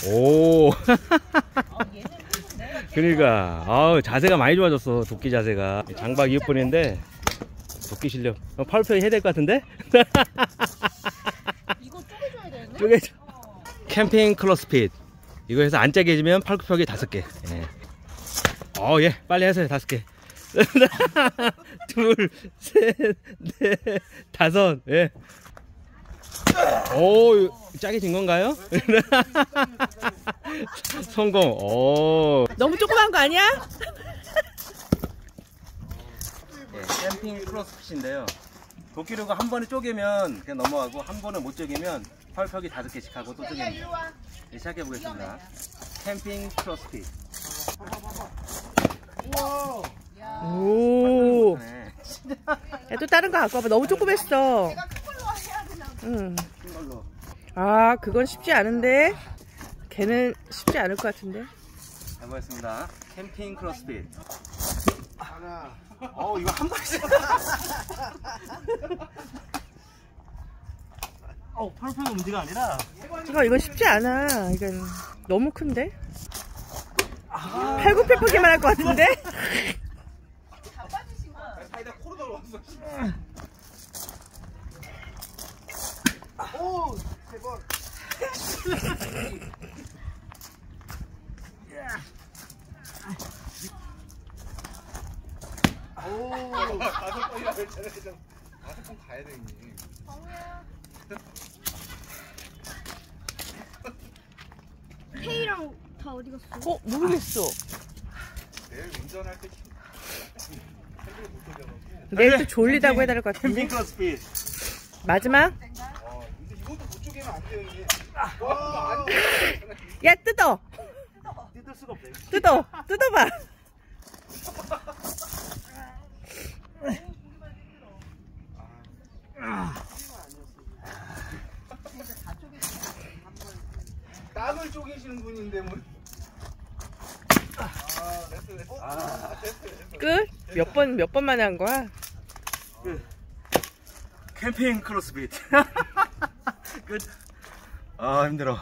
오. 그러니까 자세가 많이 좋아졌어. 도끼 자세가. 장박 이웃분인데 도끼 실력 파울표기 해야 될 것 같은데? 이거 쪼개줘야 되는데? 쪼개줘. 캠핑 클로스핏 이거 해서 안 짜게 해주면 팔굽혀펴기 5개. 예. 예, 빨리 하세요. 5개. 둘, 셋, 넷, 5. 예. 오, 짜게 진 건가요? 성공. 오. 너무 조그만 거 아니야? 예, 캠핑 크로스핏인데요. 도끼류가 한 번에 쪼개면 그냥 넘어가고 한 번은 못 쪼개면 팔굽혀펴기 5개씩 하고 또 쪼개면. 예, 시작해 보겠습니다. 캠핑 크로스핏. 오. 네. 야, 또 다른 거 갖고 와봐. 너무 조그맸어. 응. 큰 걸로. 그건 쉽지 않은데. 걔는 쉽지 않을 것 같은데. 해보겠습니다. 캠핑 크로스핏. 이거 한 번씩. 팔굽혀펴기 문제가 아니라. 이건 쉽지 않아. 이건 너무 큰데. 팔굽혀펴기만 할 것 같은데. 사이다 코로 들어왔어. 오, 대박. 오, 5번이나 했잖아. 5번 가야 돼, 형님. 테이랑 다 어디 갔어? 모르겠어. 내일 운전할 때 핸들 못 돌려가지고. 내일 또 졸리다고 해야 될 것 같은데. 캠핑 크로스핏. 마지막. 근데 이것도 못 쪼개면 안 돼요, 형님. 와, 안 돼. 야, 뜯어. 뜯을 수가 없어요. 뜯어봐. 땅을 쪼개시는 분인데 뭐. 됐어. 끝? 몇 번 만에 한 거야? 캠핑 크로스핏. 끝. 힘들어.